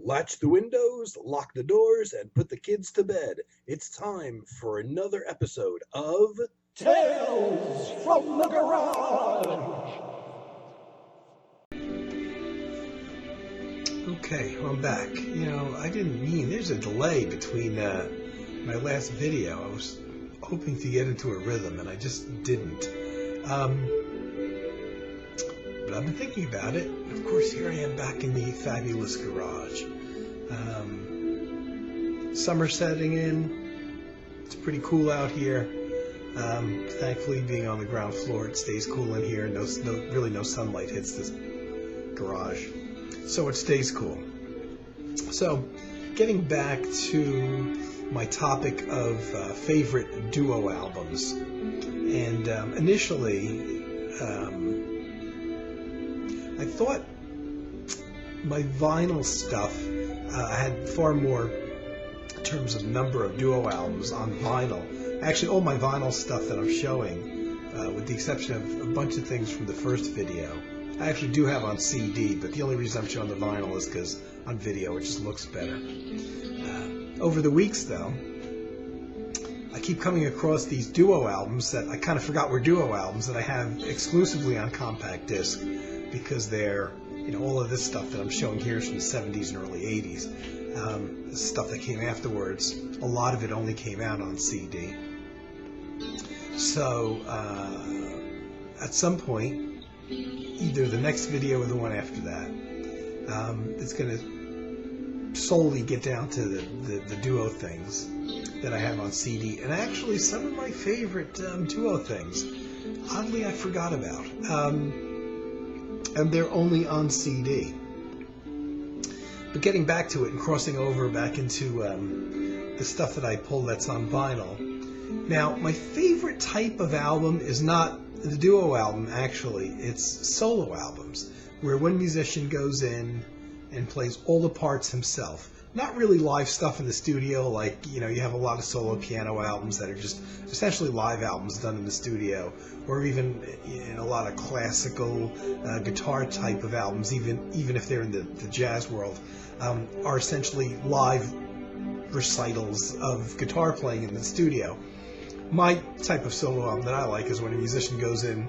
Latch the windows, lock the doors, and put the kids to bed. It's time for another episode of Tales from the Garage! Okay, I'm back. I didn't mean, there's a delay between my last video. I was hoping to get into a rhythm, and I just didn't. But I've been thinking about it. Of course, here I am back in the fabulous garage. Summer setting in. It's pretty cool out here. Thankfully, being on the ground floor, it stays cool in here. Really no sunlight hits this garage, so it stays cool. So, getting back to my topic of favorite duo albums, and initially, I thought my vinyl stuff, I had far more in terms of number of duo albums on vinyl. Actually, all my vinyl stuff that I'm showing, with the exception of a bunch of things from the first video, I actually do have on CD, but the only reason I'm showing the vinyl is because on video it just looks better. Over the weeks, though, I keep coming across these duo albums that I kind of forgot were duo albums that I have exclusively on compact disc, because they're, all of this stuff that I'm showing here is from the 70s and early 80s. The stuff that came afterwards, a lot of it only came out on CD. So, at some point, either the next video or the one after that, it's going to solely get down to the duo things that I have on CD. And actually, some of my favorite duo things, oddly, I forgot about. And they're only on CD. But getting back to it and crossing over back into the stuff that I pull that's on vinyl. Now, my favorite type of album is not the duo album, actually. It's solo albums, where one musician goes in and plays all the parts himself. Not really live stuff in the studio, like, you have a lot of solo piano albums that are just essentially live albums done in the studio, or even in a lot of classical guitar type of albums, even if they're in the jazz world, are essentially live recitals of guitar playing in the studio. My type of solo album that I like is when a musician goes in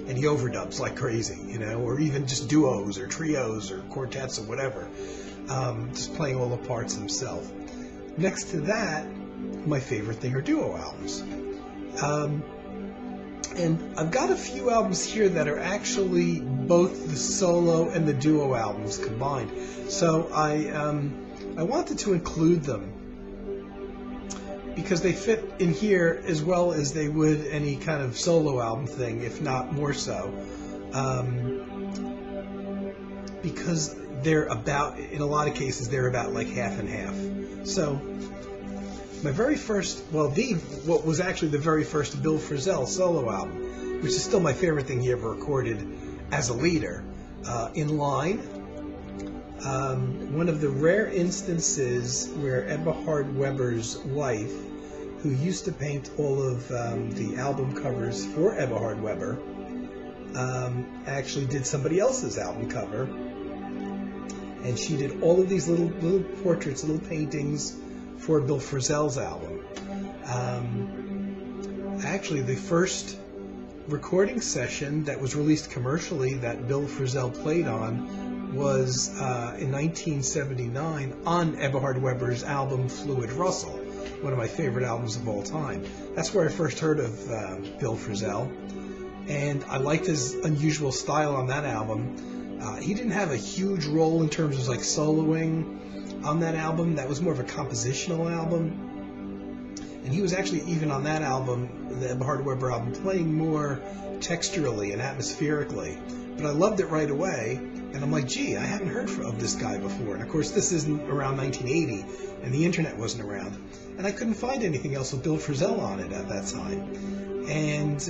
and he overdubs like crazy, or even just duos or trios or quartets or whatever, just playing all the parts himself. Next to that, my favorite thing are duo albums. And I've got a few albums here that are actually both the solo and the duo albums combined. So I wanted to include them because they fit in here as well as they would any kind of solo album thing, if not more so. Because they're about, in a lot of cases, they're about like half and half. So my very first, what was actually the very first Bill Frisell solo album, which is still my favorite thing he ever recorded as a leader, In Line. One of the rare instances where Eberhard Weber's wife, who used to paint all of the album covers for Eberhard Weber, actually did somebody else's album cover, and she did all of these little portraits, little paintings for Bill Frisell's album. Actually, the first recording session that was released commercially that Bill Frisell played on was in 1979 on Eberhard Weber's album Fluid Russell, one of my favorite albums of all time. That's where I first heard of Bill Frisell, and I liked his unusual style on that album. He didn't have a huge role in terms of like soloing on that album. That was more of a compositional album, and he was actually even on that album, the Eberhard Weber album, playing more texturally and atmospherically. But I loved it right away, and I'm like, gee, I haven't heard of this guy before. And of course, this isn't around 1980, and the internet wasn't around, and I couldn't find anything else with Bill Frisell on it at that time. And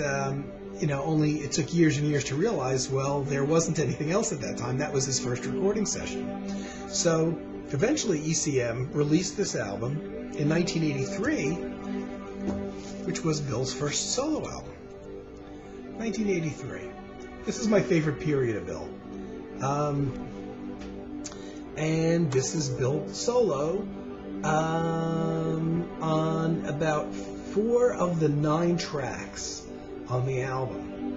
only it took years and years to realize, well, there wasn't anything else at that time. That was his first recording session. So eventually ECM released this album in 1983, which was Bill's first solo album. 1983. This is my favorite period of Bill. and this is Bill solo on about 4 of the 9 tracks on the album.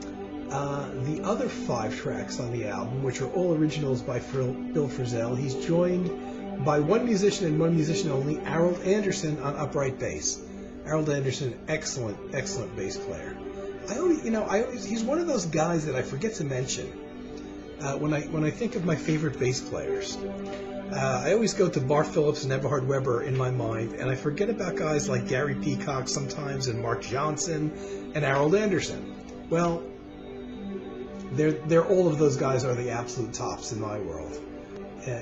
The other 5 tracks on the album, which are all originals by Bill Frisell, he's joined by one musician and one musician only, Harold Anderson on upright bass. Harold Anderson, excellent bass player. He's one of those guys that I forget to mention when I think of my favorite bass players. I always go to Bart Phillips and Eberhard Weber in my mind, and I forget about guys like Gary Peacock sometimes, and Mark Johnson, and Harold Anderson. Well, they're all of those guys are the absolute tops in my world.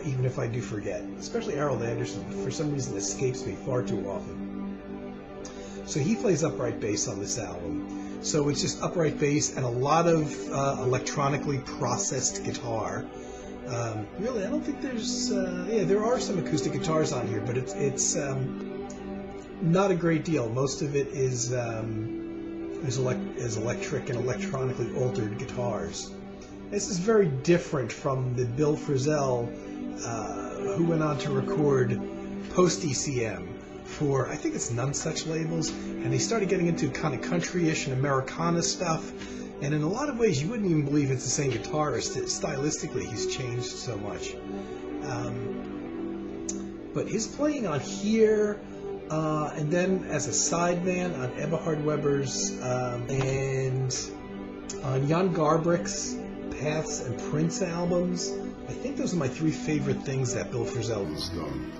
Even if I do forget, especially Harold Anderson, for some reason escapes me far too often. So he plays upright bass on this album. So it's just upright bass and a lot of electronically processed guitar. Really, I don't think there's... there are some acoustic guitars on here, but it's not a great deal. Most of it is electric and electronically altered guitars. This is very different from the Bill Frisell, who went on to record post-ECM for, I think it's None Such labels, and he started getting into kind of country-ish and Americana stuff, and in a lot of ways you wouldn't even believe it's the same guitarist. Stylistically, he's changed so much. But his playing on here, and then as a sideman on Eberhard Weber's, and on Jan Garbrick's Paths and Prince albums, I think those are my 3 favorite things that Bill Frisell has done.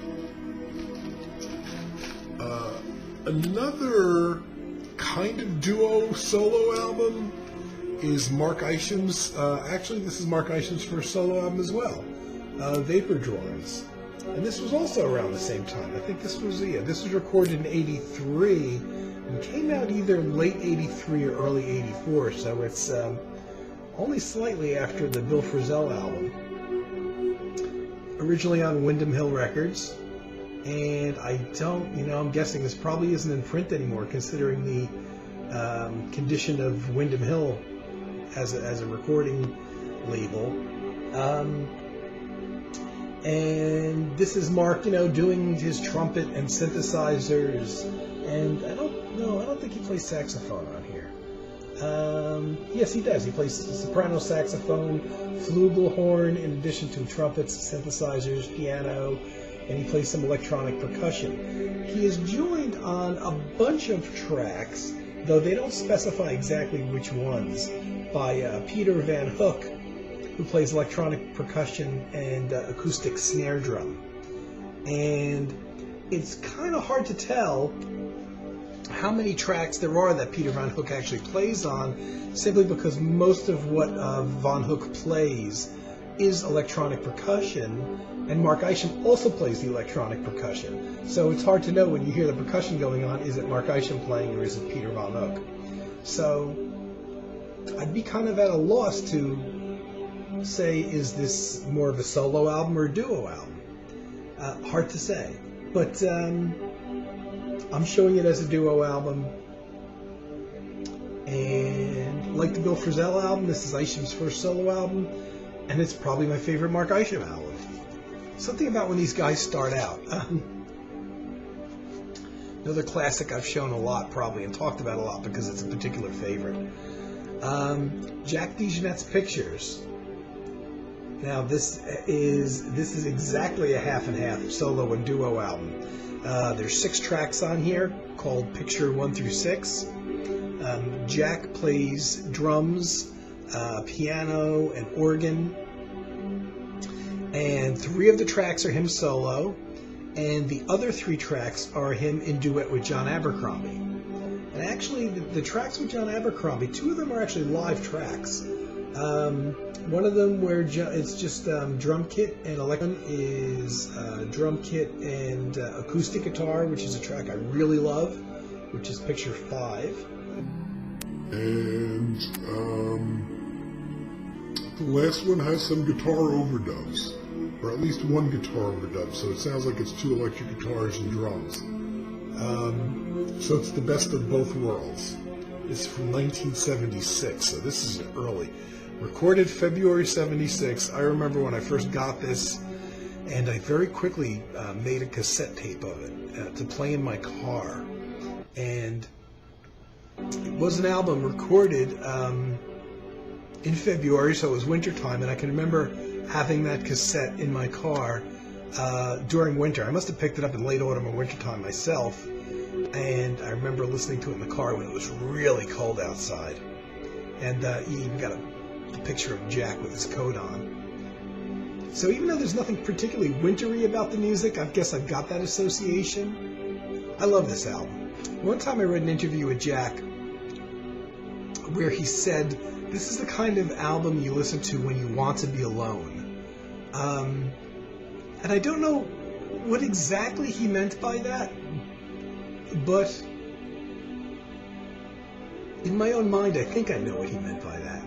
Another kind of duo solo album is Mark Isham's. Actually, this is Mark Isham's first solo album as well, Vapor Drawings, and this was also around the same time. I think this was recorded in '83 and came out either late '83 or early '84. So it's only slightly after the Bill Frisell album. Originally on Windham Hill Records. And I'm guessing this probably isn't in print anymore, considering the condition of Windham Hill as a recording label. And this is Mark, doing his trumpet and synthesizers. And I don't think he plays saxophone on here. Yes, he does. He plays soprano saxophone, flugelhorn, in addition to trumpets, synthesizers, piano, and he plays some electronic percussion. He is joined on a bunch of tracks, though they don't specify exactly which ones, by Peter Van Hook, who plays electronic percussion and acoustic snare drum. And it's kind of hard to tell how many tracks there are that Peter Van Hook actually plays on, simply because most of what Van Hook plays is electronic percussion, and Mark Isham also plays the electronic percussion. So it's hard to know when you hear the percussion going on, is it Mark Isham playing or is it Peter Van Hook? So I'd be kind of at a loss to say, is this more of a solo album or a duo album? Hard to say. But I'm showing it as a duo album. And like the Bill Frisell album, this is Isham's first solo album, and it's probably my favorite Mark Isham album. Something about when these guys start out. Another classic I've shown a lot probably and talked about a lot because it's a particular favorite. Jack DeJohnette's Pictures. Now this is exactly a half and half solo and duo album. There's 6 tracks on here called Picture 1 through 6. Jack plays drums, piano, and organ. And 3 of the tracks are him solo, and the other 3 tracks are him in duet with John Abercrombie. And actually, the tracks with John Abercrombie, 2 of them are actually live tracks. One of them where it's just drum kit and electron is drum kit and acoustic guitar, which is a track I really love, which is Picture 5. And the last one has some guitar overdubs, or at least one guitar overdub, so it sounds like it's 2 electric guitars and drums. So it's the best of both worlds. It's from 1976, so this is early. Recorded February 76. I remember when I first got this, and I very quickly made a cassette tape of it to play in my car. And it was an album recorded in February, so it was wintertime, and I can remember having that cassette in my car during winter. I must have picked it up in late autumn or wintertime myself, and I remember listening to it in the car when it was really cold outside. And you even got a picture of Jack with his coat on. So even though there's nothing particularly wintry about the music, I guess I've got that association. I love this album. One time I read an interview with Jack where he said, this is the kind of album you listen to when you want to be alone. And I don't know what exactly he meant by that, but in my own mind, I think I know what he meant by that.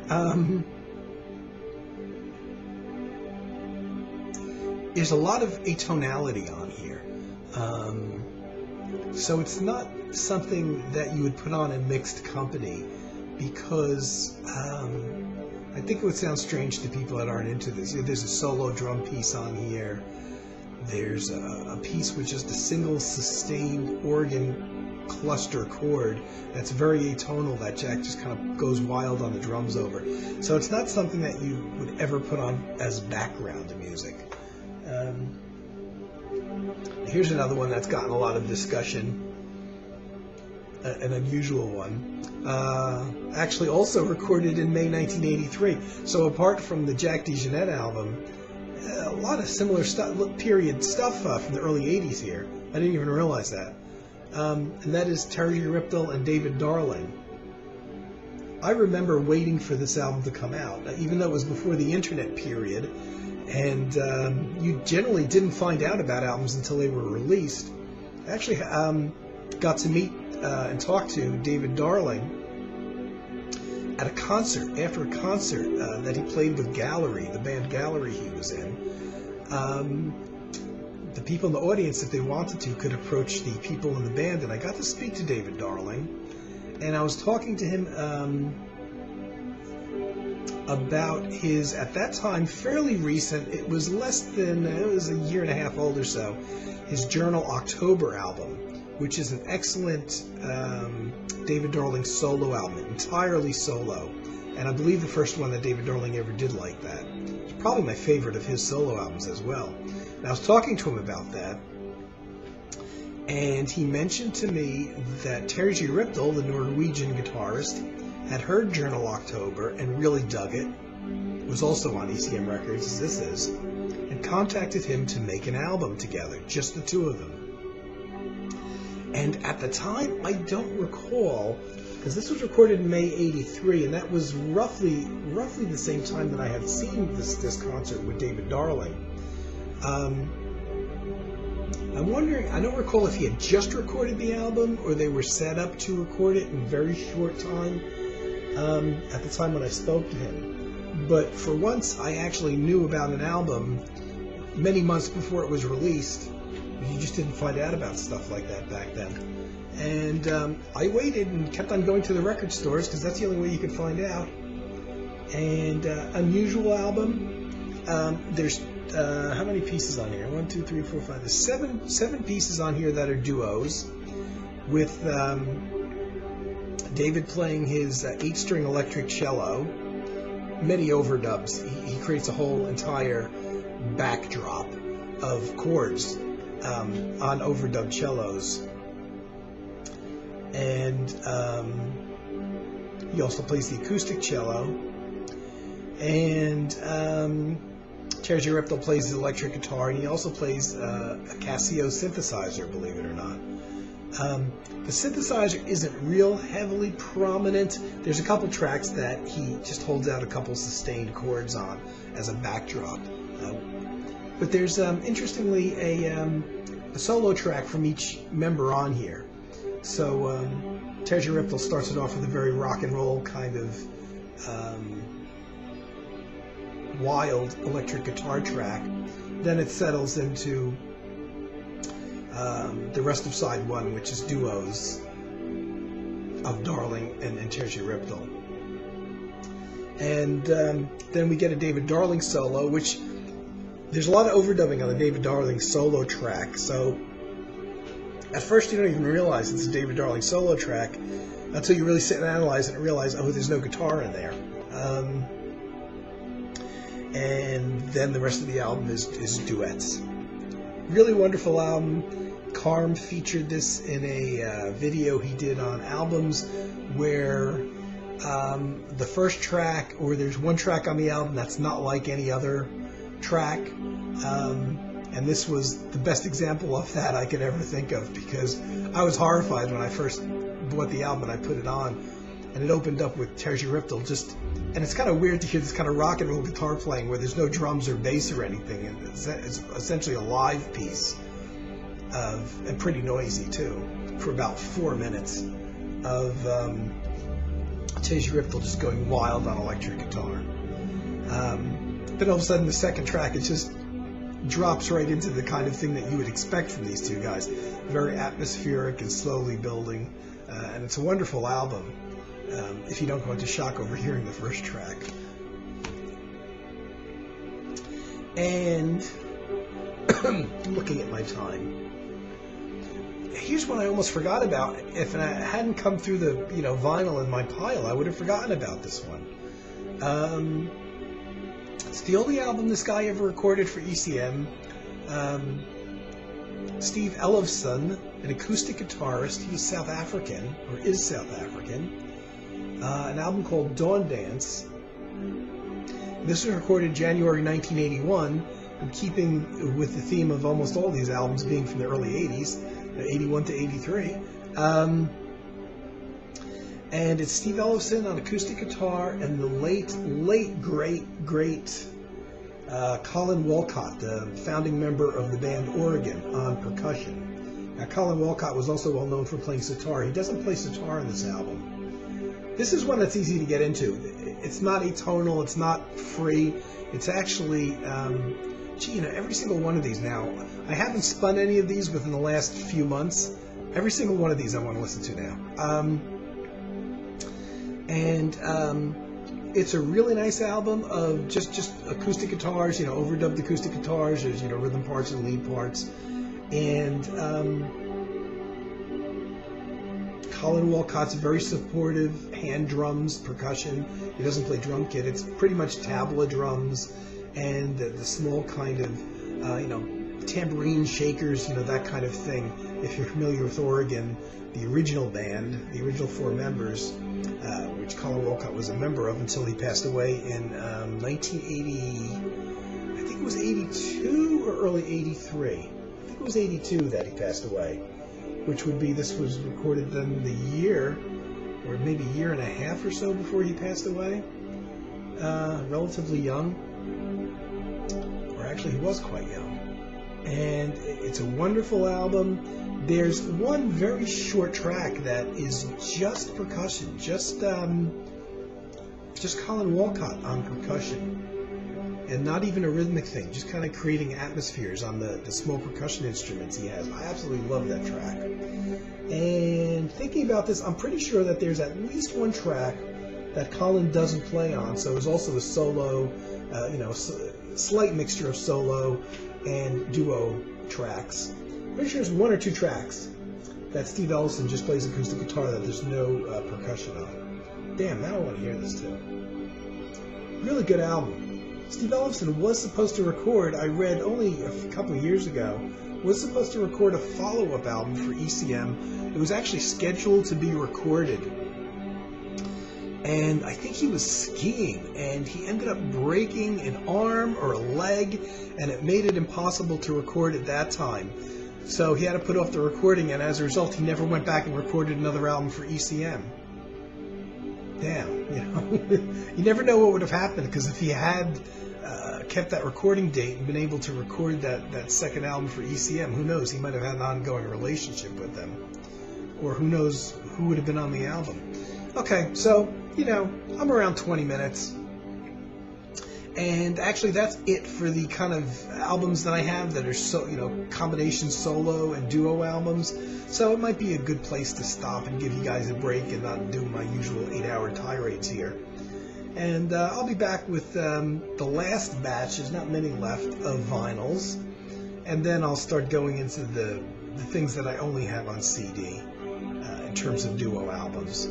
There's a lot of atonality on here. So it's not something that you would put on in mixed company, because I think it would sound strange to people that aren't into this. There's a solo drum piece on here. There's a piece with just a single sustained organ cluster chord that's very atonal that Jack just kind of goes wild on the drums over. So it's not something that you would ever put on as background music. Here's another one that's gotten a lot of discussion, an unusual one. Actually also recorded in May 1983. So apart from the Jack DeJohnette album, a lot of similar period stuff from the early 80s here. I didn't even realize that. And that is Terry Ripdel and David Darling. I remember waiting for this album to come out, even though it was before the internet period, and you generally didn't find out about albums until they were released. I actually got to meet and talk to David Darling at a concert, after a concert that he played with Gallery, the band Gallery he was in. The people in the audience, if they wanted to, could approach the people in the band, and I got to speak to David Darling, and I was talking to him about his, at that time, fairly recent, it was a year and a half old or so, his Journal October album, which is an excellent David Darling solo album, entirely solo, and I believe the first one that David Darling ever did like that. It's probably my favorite of his solo albums as well. And I was talking to him about that, and he mentioned to me that Terje Ripdel, the Norwegian guitarist, had heard Journal October and really dug it, was also on ECM Records, as this is, and contacted him to make an album together, just the two of them. And at the time, I don't recall, because this was recorded in May '83, and that was roughly the same time that I had seen this concert with David Darling. I'm wondering, I don't recall if he had just recorded the album or they were set up to record it in very short time at the time when I spoke to him. But for once, I actually knew about an album many months before it was released. You just didn't find out about stuff like that back then. And I waited and kept on going to the record stores because that's the only way you could find out. And unusual album. There's how many pieces on here? 1, 2, 3, 4, 5. There's seven pieces on here that are duos, with David playing his 8-string electric cello. Many overdubs. He creates a whole entire backdrop of chords on overdubbed cellos, and he also plays the acoustic cello, and Terje Ripdel plays the electric guitar, and he also plays a Casio synthesizer, believe it or not. The synthesizer isn't real heavily prominent. There's a couple tracks that he just holds out a couple sustained chords on as a backdrop. But there's, interestingly, a solo track from each member on here. So Terje Ripdel starts it off with a very rock and roll kind of wild electric guitar track. Then it settles into the rest of side one, which is duos of Darling and Terje Ripdel. And then we get a David Darling solo, which there's a lot of overdubbing on the David Darling solo track, so at first you don't even realize it's a David Darling solo track until you really sit and analyze it and realize, oh, there's no guitar in there. And then the rest of the album is duets. Really wonderful album. Carm featured this in a video he did on albums where the first track, or there's one track on the album that's not like any other track, and this was the best example of that I could ever think of, because I was horrified when I first bought the album and I put it on, and it opened up with Terje Riptel, and it's kind of weird to hear this kind of rock and roll guitar playing where there's no drums or bass or anything, and it's essentially a live piece and pretty noisy too, for about 4 minutes of Terje Riptel just going wild on electric guitar. Then all of a sudden the second track, it just drops right into the kind of thing that you would expect from these two guys. Very atmospheric and slowly building, and it's a wonderful album if you don't go into shock over hearing the first track. And looking at my time, here's one I almost forgot about. If I hadn't come through the vinyl in my pile, I would have forgotten about this one. It's the only album this guy ever recorded for ECM. Steve Ellefson, an acoustic guitarist, he's South African, or is South African. An album called Dawn Dance. This was recorded January 1981, in keeping with the theme of almost all these albums being from the early 80s, 81 to 83. And it's Steve Ellefson on acoustic guitar, and the late, great Colin Walcott, the founding member of the band Oregon, on percussion. Now, Colin Walcott was also well known for playing sitar. He doesn't play sitar in this album. This is one that's easy to get into. It's not atonal, it's not free. It's actually, every single one of these now, I haven't spun any of these within the last few months. Every single one of these I want to listen to now. It's a really nice album of just acoustic guitars, overdubbed acoustic guitars. There's, rhythm parts and lead parts. And Colin Walcott's very supportive, hand drums, percussion. He doesn't play drum kit. It's pretty much tabla drums and the small kind of, tambourine shakers, that kind of thing. If you're familiar with Oregon, the original band, the original 4 members, which Colin Walcott was a member of until he passed away in 1980, I think it was 82 or early 83. I think it was 82 that he passed away, which would be, this was recorded then the year, or maybe a year and a half or so before he passed away. Relatively young, or actually he was quite young. And it's a wonderful album. There's one very short track that is just percussion, just Colin Walcott on percussion, and not even a rhythmic thing, just kind of creating atmospheres on the small percussion instruments he has. I absolutely love that track. And thinking about this, I'm pretty sure that there's at least one track that Colin doesn't play on, so it's also a solo, slight mixture of solo and duo tracks. Pretty sure there's 1 or 2 tracks that Steve Ellefson just plays acoustic guitar that there's no percussion on. Damn, now I want to hear this too. Really good album. Steve Ellefson was supposed to record, I read only a couple of years ago, was supposed to record a follow-up album for ECM. It was actually scheduled to be recorded. And I think he was skiing, and he ended up breaking an arm or a leg, and it made it impossible to record at that time. So he had to put off the recording, and as a result, he never went back and recorded another album for ECM. Damn, you never know what would have happened, because if he had kept that recording date and been able to record that second album for ECM, who knows, he might have had an ongoing relationship with them. Or who knows who would have been on the album. Okay, so, I'm around 20 minutes. And actually, that's it for the kind of albums that I have that are combination solo and duo albums. So it might be a good place to stop and give you guys a break and not do my usual 8-hour tirades here. And I'll be back with the last batch, there's not many left, of vinyls. And then I'll start going into the things that I only have on CD in terms of duo albums.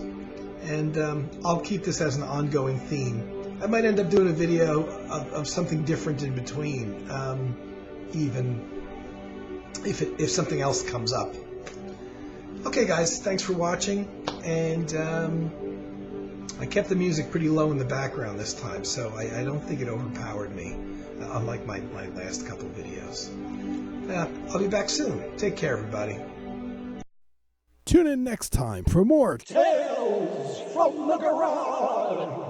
And I'll keep this as an ongoing theme. I might end up doing a video of something different in between, even if something else comes up. Okay, guys, thanks for watching. And I kept the music pretty low in the background this time, so I don't think it overpowered me, unlike my last couple videos. I'll be back soon. Take care, everybody. Tune in next time for more Tales from the Garage.